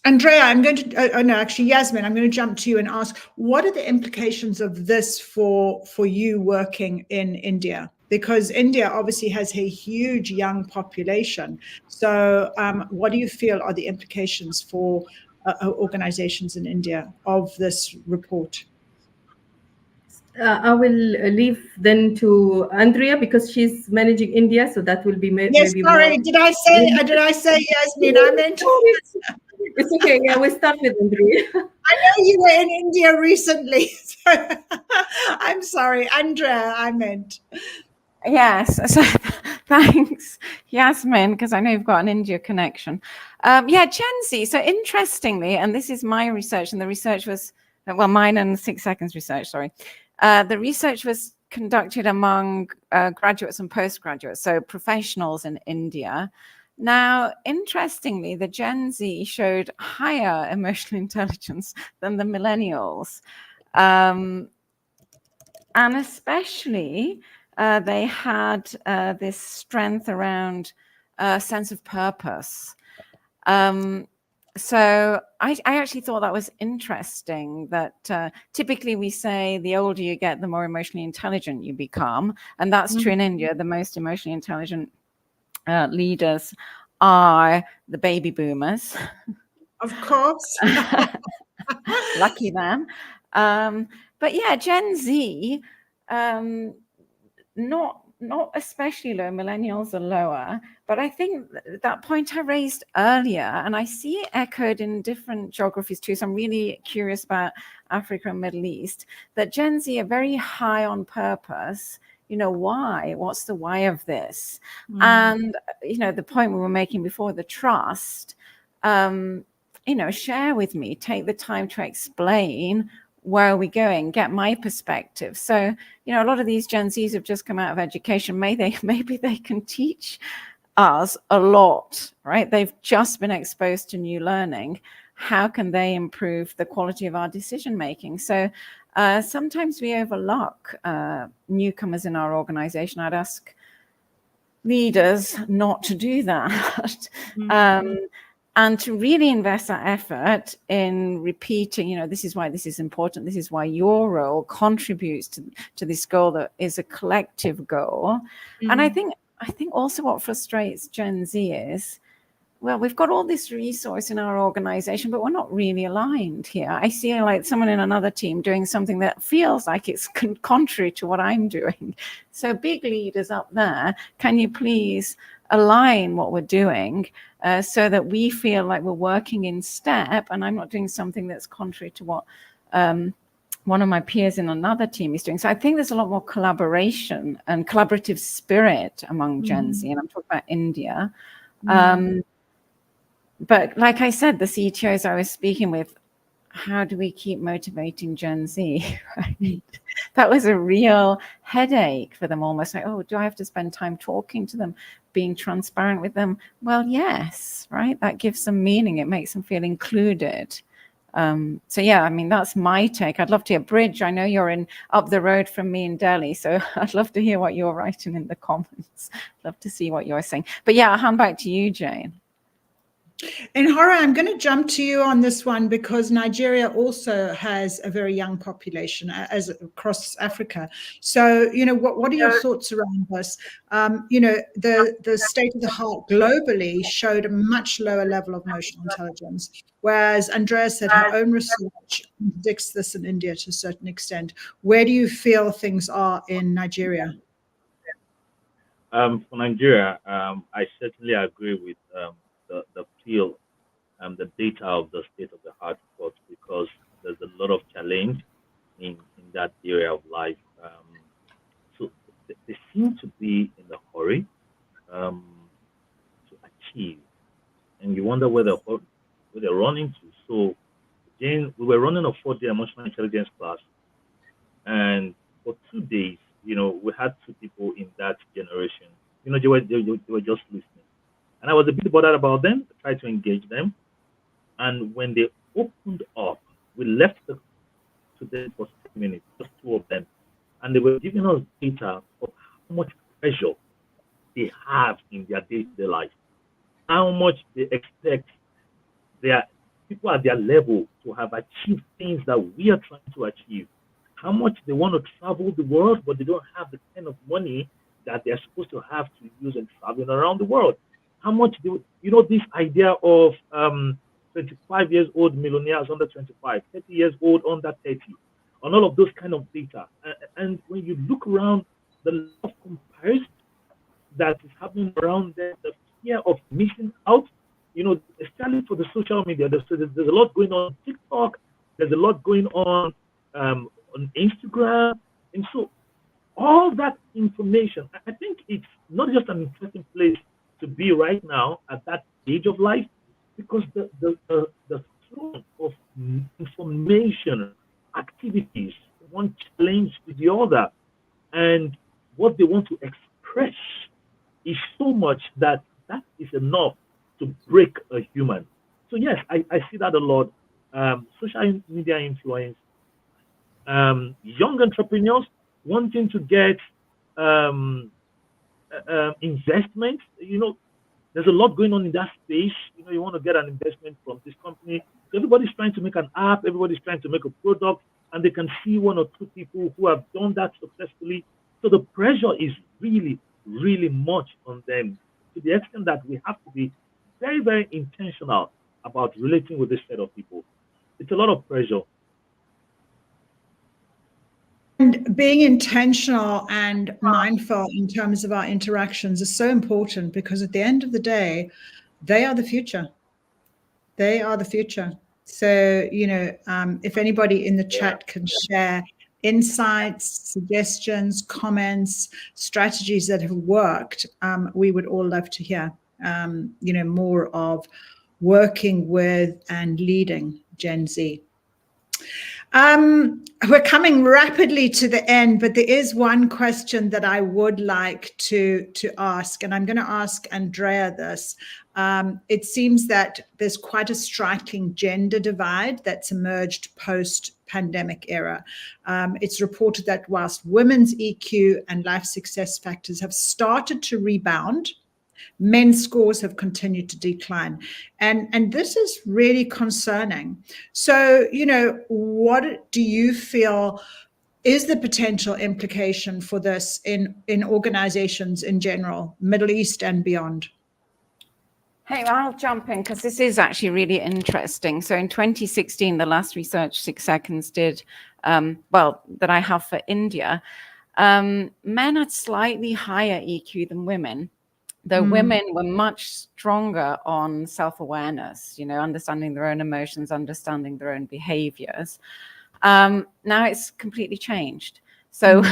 Andrea, I'm going to, Yasmin, I'm going to jump to you and ask, what are the implications of this for you working in India? Because India obviously has a huge young population. So what do you feel are the implications for organizations in India of this report? I will leave then to Andrea, because she's managing India, so that will be maybe sorry, more. Did I say Yasmin? I meant it's okay. Yeah, we'll start with Andrea. I know you were in India recently. So I'm sorry, Andrea, I meant. Yes, so thanks, Yasmin, because I know you've got an India connection. Gen Z. So interestingly, and this is my research, and the research was, mine and 6 Seconds research, sorry. The research was conducted among graduates and postgraduates, so professionals in India. Now, interestingly, the Gen Z showed higher emotional intelligence than the millennials. And especially, they had this strength around a sense of purpose. So I actually thought that was interesting, that typically we say the older you get, the more emotionally intelligent you become. And that's true in India. The most emotionally intelligent leaders are the baby boomers. Of course. Lucky them. But yeah, Gen Z, not especially low. Millennials are lower, but I think that point I raised earlier, and I see it echoed in different geographies too. So I'm really curious about Africa and Middle East, that Gen Z are very high on purpose. why? What's the why of this? And, the point we were making before, the trust, share with me, take the time to explain where are we going, get my perspective. So, a lot of these Gen Zs have just come out of education. Maybe they can teach us a lot, right? They've just been exposed to new learning. How can they improve the quality of our decision making? So sometimes we overlook newcomers in our organization. I'd ask leaders not to do that. And to really invest that effort in repeating, this is why this is important. This is why your role contributes to this goal that is a collective goal. And I think also what frustrates Gen Z is, well, we've got all this resource in our organization, but we're not really aligned here. I see like someone in another team doing something that feels like it's contrary to what I'm doing. So big leaders up there, can you please align what we're doing so that we feel like we're working in step and I'm not doing something that's contrary to what one of my peers in another team is doing. So I think there's a lot more collaboration and collaborative spirit among Gen Z, and I'm talking about India. But like I said, the CTOs I was speaking with, how do we keep motivating Gen Z? Right? That was a real headache for them, almost like, oh, do I have to spend time talking to them, being transparent with them? Well, yes, right? That gives them meaning. It makes them feel included. So yeah, I mean, that's my take. I'd love to hear Bridge. I know you're up the road from me in Delhi, so I'd love to hear what you're writing in the comments. Love to see what you're saying. But yeah, I'll hand back to you, Jane. And Hora, I'm going to jump to you on this one because Nigeria also has a very young population as across Africa. So, what are your thoughts around this? The state of the heart globally showed a much lower level of emotional intelligence, whereas Andrea said her own research predicts this in India to a certain extent. Where do you feel things are in Nigeria? For Nigeria, I certainly agree with the feel the data of the state of the heart report because there's a lot of challenge in that area of life. So they seem to be in a hurry to achieve, and you wonder where they're running to. So, Jane, we were running a 4-day emotional intelligence class, and for 2 days, we had 2 people in that generation. They were just listening. And I was a bit bothered about them. I tried to engage them. And when they opened up, we left to them for 10 minutes, just 2 of them. And they were giving us data of how much pressure they have in their day-to-day life, how much they expect their people at their level to have achieved things that we are trying to achieve, how much they want to travel the world, but they don't have the kind of money that they're supposed to have to use in traveling around the world. How much this idea of 25 years old millionaires under 25, 30 years old under 30, on all of those kind of data. And when you look around, the level of comparison that is happening around them, the fear of missing out, especially for the social media, there's a lot going on TikTok, there's a lot going on Instagram. And so all that information, I think it's not just an interesting place to be right now at that stage of life, because the flow of information, activities, one challenge to the other, and what they want to express is so much that is enough to break a human. So yes, I see that a lot. Social media influence, young entrepreneurs wanting to get investment. There's a lot going on in that space. You want to get an investment from this company. So everybody's trying to make an app. Everybody's trying to make a product, and they can see 1 or 2 people who have done that successfully. So the pressure is really, really much on them, to the extent that we have to be very, very intentional about relating with this set of people. It's a lot of pressure. And being intentional and mindful in terms of our interactions is so important, because at the end of the day, they are the future. They are the future. So, if anybody in the chat can share insights, suggestions, comments, strategies that have worked. We would all love to hear, more of working with and leading Gen Z. We're coming rapidly to the end, but there is one question that I would like to ask, and I'm going to ask Andrea this. It seems that there's quite a striking gender divide that's emerged post-pandemic era. It's reported that whilst women's EQ and life success factors have started to rebound, men's scores have continued to decline. And this is really concerning. So, what do you feel is the potential implication for this in organizations in general, Middle East and beyond? Hey, I'll jump in because this is actually really interesting. So in 2016, the last research 6 Seconds did, that I have for India, men had slightly higher EQ than women. Though women were much stronger on self-awareness, understanding their own emotions, understanding their own behaviors. Now it's completely changed. So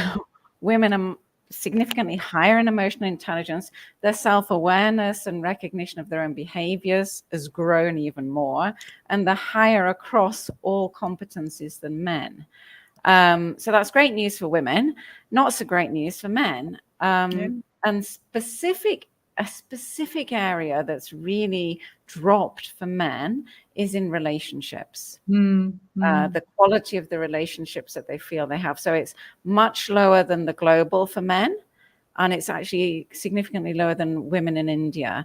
women are significantly higher in emotional intelligence. Their self-awareness and recognition of their own behaviors has grown even more, and they're higher across all competencies than men. So that's great news for women, not so great news for men. And a specific area that's really dropped for men is in relationships. The quality of the relationships that they feel they have. So it's much lower than the global for men, and it's actually significantly lower than women in India.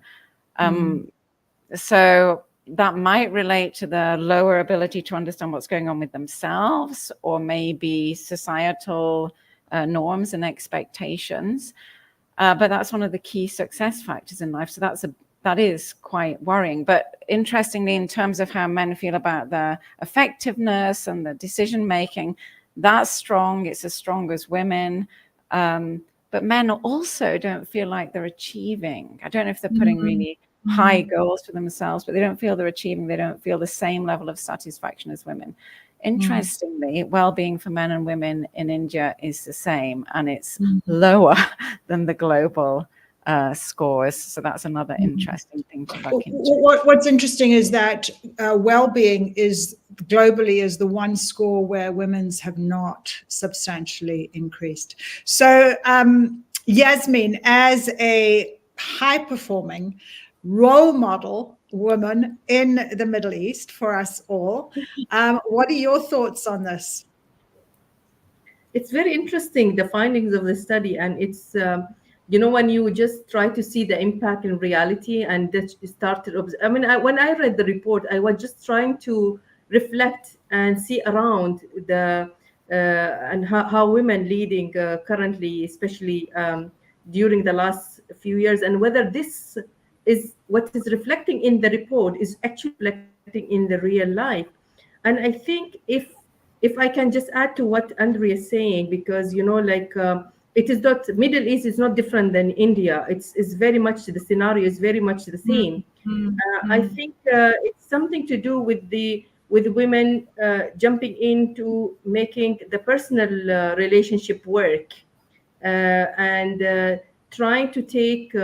So that might relate to the lower ability to understand what's going on with themselves, or maybe societal norms and expectations. But that's one of the key success factors in life. So that is quite worrying. But interestingly, in terms of how men feel about their effectiveness and the decision making, that's strong. It's as strong as women. But men also don't feel like they're achieving. I don't know if they're putting really high goals for themselves, but they don't feel they're achieving. They don't feel the same level of satisfaction as women. Interestingly, well-being for men and women in India is the same, and it's lower than the global scores. So that's another interesting thing to look into. What's interesting is that well-being is globally is the one score where women's have not substantially increased. So Yasmin, as a high-performing role model woman in the Middle East for us all, what are your thoughts on this? It's very interesting, the findings of the study, and it's when you just try to see the impact in reality, and that started. When I read the report, I was just trying to reflect and see around the and how women leading currently, especially during the last few years, and whether this is what is reflecting in the report is actually reflecting in the real life. And I think if I can just add to what Andrea is saying, because it is not, Middle East is not different than India. It's very much, the scenario is very much the same. I think it's something to do with women jumping into making the personal relationship work, and trying to take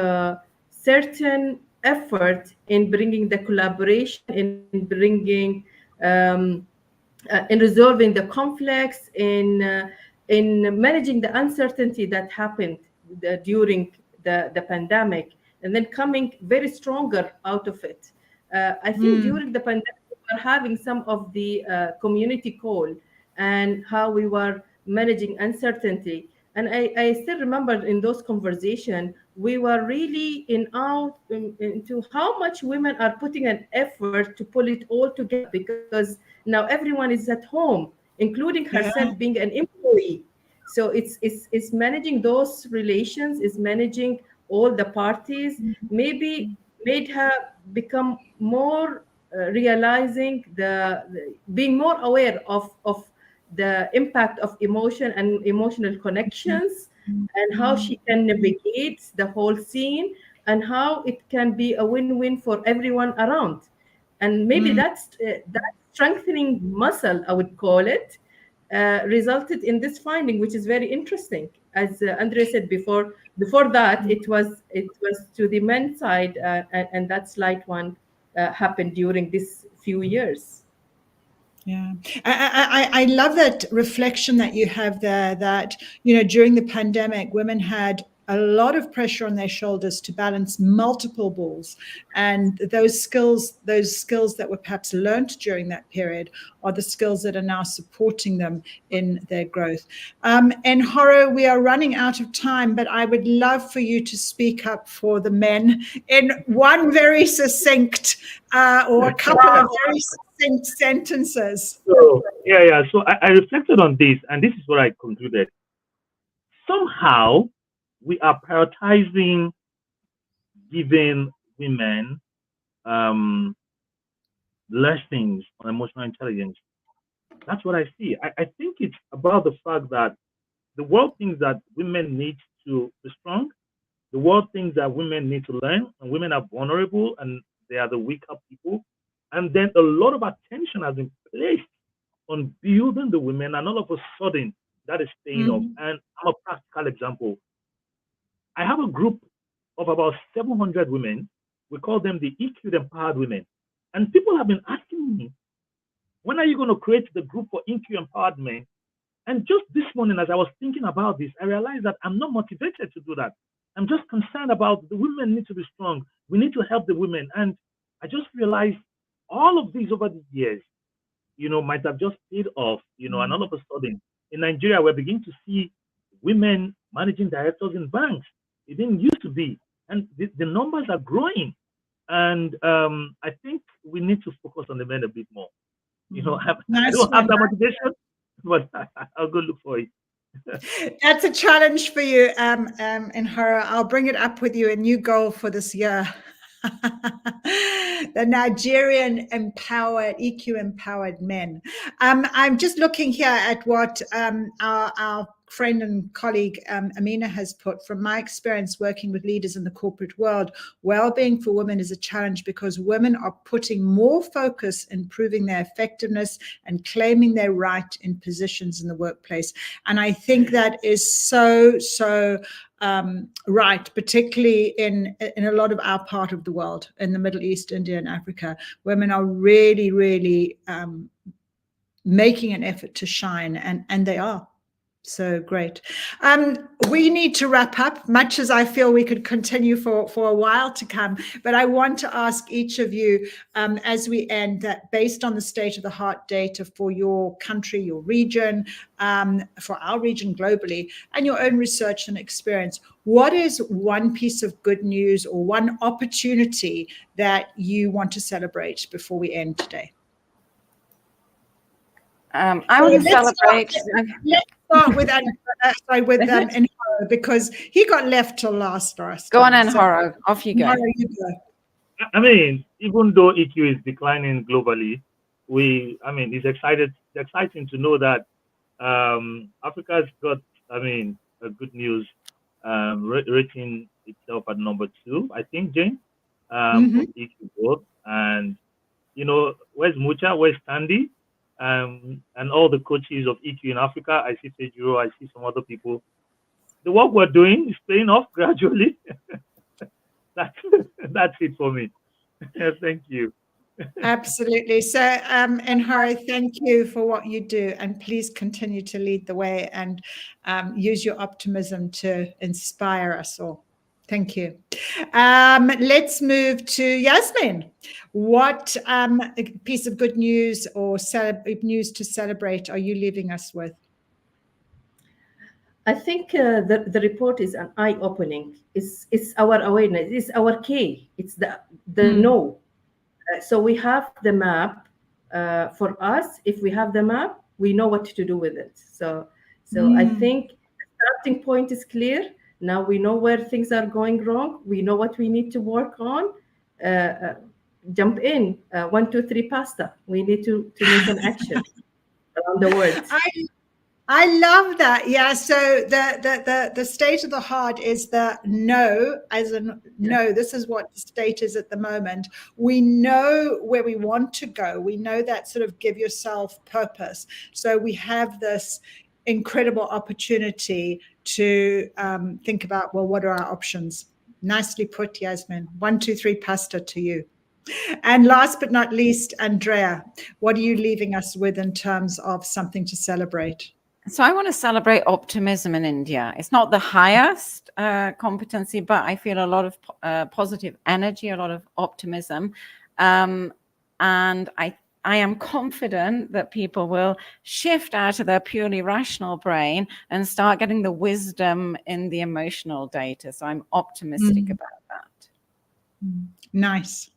certain effort in bringing the collaboration, in bringing in resolving the conflicts, in managing the uncertainty that happened during the pandemic, and then coming very stronger out of it. I think during the pandemic, we were having some of the community call and how we were managing uncertainty. And I still remember in those conversations, we were really into how much women are putting an effort to pull it all together, because now everyone is at home, including herself being an employee. So it's managing those relations, is managing all the parties, maybe made her become more realizing being more aware of the impact of emotion and emotional connections, and how she can navigate the whole scene, and how it can be a win-win for everyone around. And maybe that's that strengthening muscle, I would call it, resulted in this finding, which is very interesting. As Andrea said before that, it was to the men's side, and that slight one happened during these few years. Yeah, I love that reflection that you have there, that, during the pandemic, women had a lot of pressure on their shoulders to balance multiple balls. And those skills that were perhaps learned during that period are the skills that are now supporting them in their growth. And Horo, we are running out of time, but I would love for you to speak up for the men in one very succinct or a couple of very succinct sentences. So, yeah. So I reflected on this, and this is what I concluded. Somehow, we are prioritizing giving women lessons on emotional intelligence. That's what I see. I think it's about the fact that the world thinks that women need to be strong. The world thinks that women need to learn, and women are vulnerable and they are the weaker people. And then a lot of attention has been placed on building the women, and all of a sudden that is paying off. And I'm a practical example. I have a group of about 700 women. We call them the EQ empowered women. And people have been asking me, when are you going to create the group for EQ empowered men? And just this morning, as I was thinking about this, I realized that I'm not motivated to do that. I'm just concerned about the women need to be strong. We need to help the women. And I just realized all of these over the years, might have just paid off, and all of a sudden, in Nigeria, we're beginning to see women managing directors in banks. It didn't used to be. And the numbers are growing. And I think we need to focus on the men a bit more. I don't have that motivation, but I'll go look for it. That's a challenge for you, and Hara. I'll bring it up with you, a new goal for this year. The Nigerian EQ empowered men. I'm just looking here at what our friend and colleague Amina has put. From my experience working with leaders in the corporate world, well-being for women is a challenge because women are putting more focus in improving their effectiveness and claiming their right in positions in the workplace. And I think that is so right, particularly in a lot of our part of the world, in the Middle East, India, and Africa. Women are really making an effort to shine, and they are. So great. We need to wrap up, much as I feel we could continue for a while to come. But I want to ask each of you, as we end, that based on the state of the heart data for your country, your region, for our region globally, and your own research and experience, what is one piece of good news or one opportunity that you want to celebrate before we end today? I want to celebrate. Let's start with Enharo, because he got left till last. Go on, Enharo. Off you go. Enharo, you go. I mean, even though EQ is declining globally, it's exciting to know that Africa's got, a good news, rating itself at number 2, I think, Jane, for EQ growth. And, where's Mucha? Where's Tandy? And all the coaches of EQ in Africa? I see Fejuro, I see some other people. The work we're doing is paying off gradually. That's it for me. Thank you. Absolutely. So, Enharo, thank you for what you do, and please continue to lead the way and use your optimism to inspire us all. Thank you. Let's move to Yasmin. What piece of good news or news to celebrate are you leaving us with? I think the report is an eye-opening. It's our awareness. It's our K. It's the know. So we have the map. For us, if we have the map, we know what to do with it. So I think the starting point is clear. Now we know where things are going wrong. We know what we need to work on. Jump in. 1, 2, 3 pasta. We need to make an action around the world. I love that. Yeah. So the state of the heart is the no, as in no, this is what the state is at the moment. We know where we want to go. We know that sort of give yourself purpose. So we have this incredible opportunity to think about, well, what are our options? Nicely put, Yasmin. 1, 2, 3, pasta to you. And last but not least, Andrea, what are you leaving us with in terms of something to celebrate? So I want to celebrate optimism in India. It's not the highest competency, but I feel a lot of positive energy, a lot of optimism. And I am confident that people will shift out of their purely rational brain and start getting the wisdom in the emotional data. So I'm optimistic about that. Nice.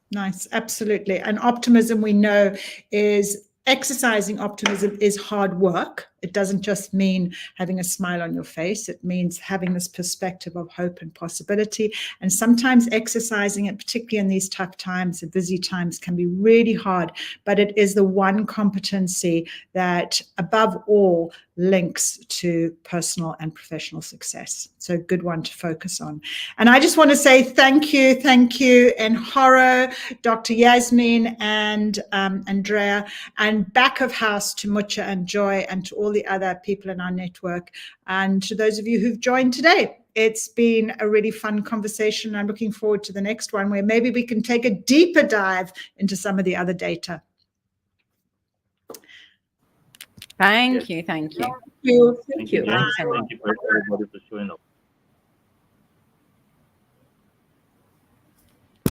Absolutely. And optimism, we know, is exercising optimism is hard work. It doesn't just mean having a smile on your face. It means having this perspective of hope and possibility. And sometimes exercising it, particularly in these tough times, the busy times, can be really hard. But it is the one competency that, above all, links to personal and professional success. So a good one to focus on. And I just want to say thank you, Nhoro, Dr. Yasmin, and Andrea, and back of house to Mucha and Joy, and to all the other people in our network, and to those of you who've joined today. It's been a really fun conversation. I'm looking forward to the next one, where maybe we can take a deeper dive into some of the other data. Thank you. Thank you. Thank you for everybody for showing up.